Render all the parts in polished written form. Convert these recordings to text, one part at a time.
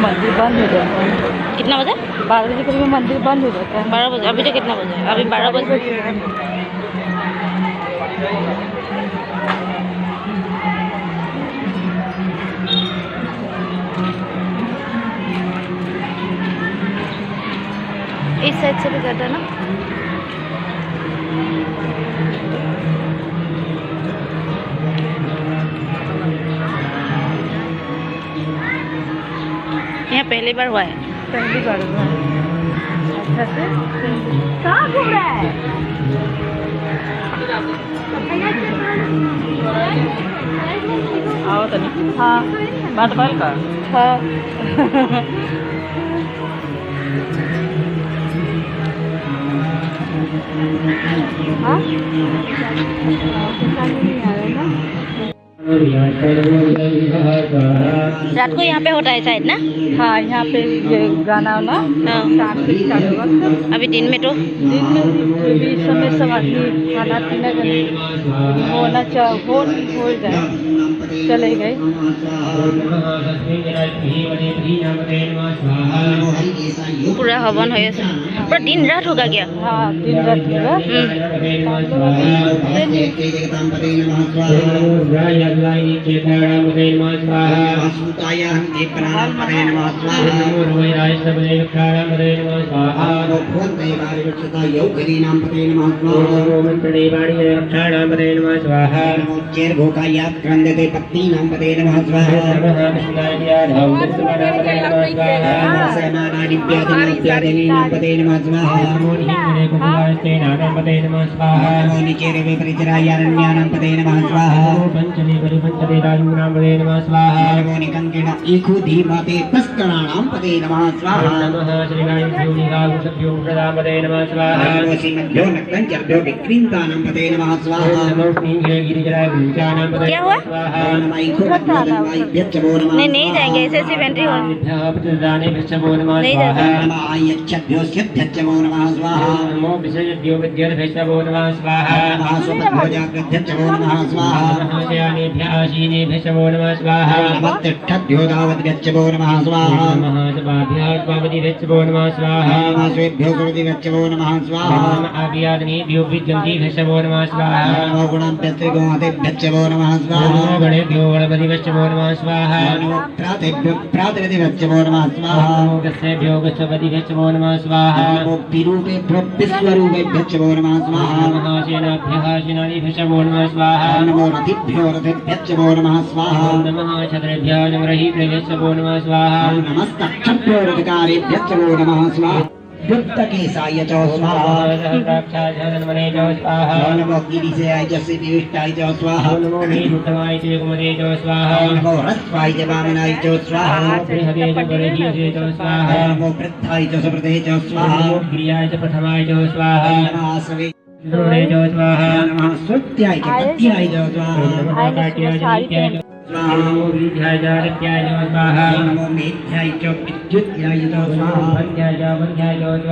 मंदिर बंद हो जाता है। कितना बजे? 12 बजे करीब मंदिर बंद हो जाता है। 12 बजे। अभी तो कितना बजे? अभी 12 बजे। इस साइड से भी करता है ना। यहाँ पहली बार हुआ है। पहली बार हुआ है। अच्छा से कहाँ घूम रहा है? आओ तनी। हाँ बात बाल का। हाँ हाँ रात को यहाँ पे होता है शायद ना। हाँ यहाँ पे ये गाना वाना शाम से स्टार्ट होगा। अभी दिन में तो दिन में भी इस समय सब आदमी खाना पीना होना हो जाए चले गए। पूरा हवन हो पूरा दिन रात होगा क्या? हाँ दिन रात होगा। क्या हुआ? नहीं जाएंगे, ऐसे ऐसी एंट्री हो नहीं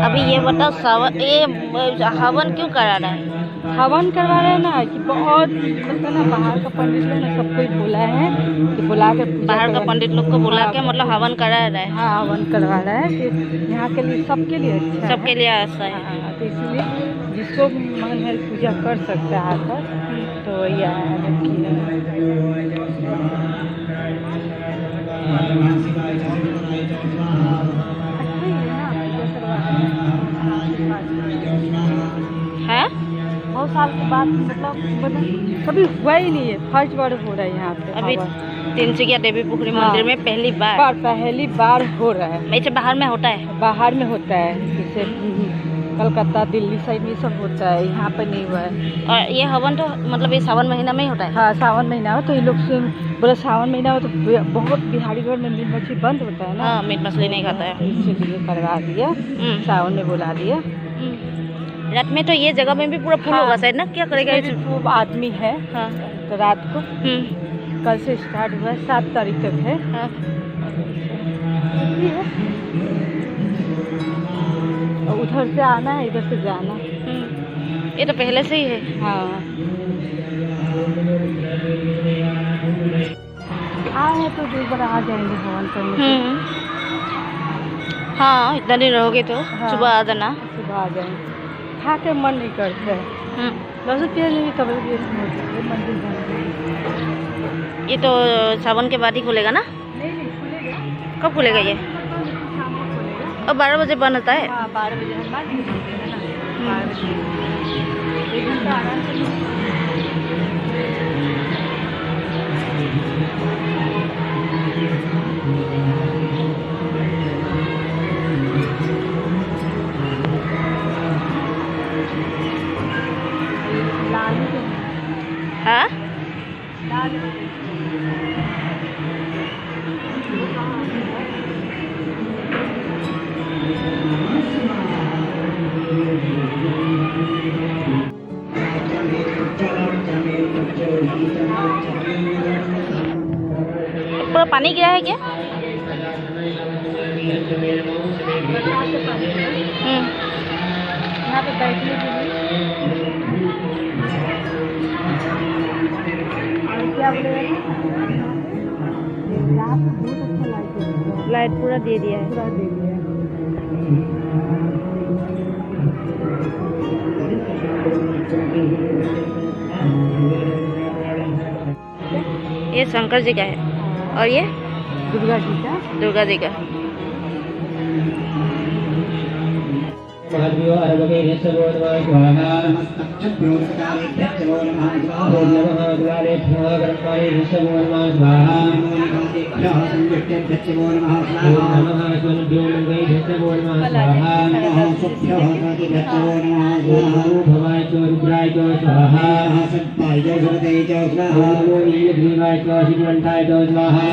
अभी ये बताओ हवन क्यों करा रहा है? हवन करवा रहे हैं ना कि बहुत मतलब ना बाहर का पंडित लोग ने सबको बोला है कि बुला के बाहर का पंडित लोग को बुला के मतलब हवन करा रहा है। हाँ हवन करवा रहा है कि यहाँ के लिए सबके लिए अच्छा है। सबके लिए ऐसा है। हाँ तो इसलिए जिसको मन है पूजा कर सकता है आकर। तो यह है कि है बहुत साल के बाद मतलब कभी हुआ ही नहीं है, फर्स्ट बार हो रहा है यहाँ पे। अभी तिनसुकिया देवी पुखरी मंदिर में पहली बार हो रहा है। ऐसे बाहर में होता है? बाहर में होता है, जैसे कलकत्ता दिल्ली साइड में सब होता है, यहाँ पे नहीं हुआ है। और ये हवन तो मतलब ये सावन महीना में ही होता है? हाँ सावन महीना हो तो ये लोग बोले सावन महीना हो तो बहुत बिहारी घर में मीट मछली बंद होता है ना। हाँ मीट मछली नहीं खाता है, इसीलिए करवा दिया, सावन में बुला दिया। रात में तो ये जगह में भी पूरा फुल होगा शायद ना। क्या करेगा? खूब आदमी है। हाँ तो रात को कल से स्टार्ट हुआ है, 7 तारीख तक है। हाँ उधर से आना है, इधर से जाना। ये तो पहले से ही है। हाँ आए हैं तो एक बार आ जाएंगे हवन करने। हाँ, इतना दिन रहोगे तो हाँ। सुबह आ जाना। सुबह आ जाएंगे। खा के मन नहीं करता है। लहसुन प्याज लेंगे कभी भी मंदिर जाएंगे। ये तो सावन के बाद ही खुलेगा ना? नहीं खुलेगा। कब खुलेगा ये? शाम को खुलेगा। अब 12 बजे बंद होता है। हाँ 12 बजे हमारे लिए बनते हैं ना 12 बजे 1 घंटा आराम से हाँ? पूरा पानी गिरा है क्या? यहाँ पे बैठने के लिए और क्या बोलेगा यहाँ पे बहुत अच्छा लाइट पूरा दे दिया है। पूरा दे दिया है। ये शंकर जी का है और ये दुर्गा जी का महद्यो अर्वके निस्सवो नमः स्वाहा ओम नमः अग्रालेभ्यः कर्माणि निस्सवो नमः स्वाहा ओम नमः स्वनुभ्यो लिङ्गै निस्सवो नमः स्वाहा ओम भवाय च रुद्राय च स्वाहा ओम नीलग्रीवाय च शिवण्ठाय च स्वाहा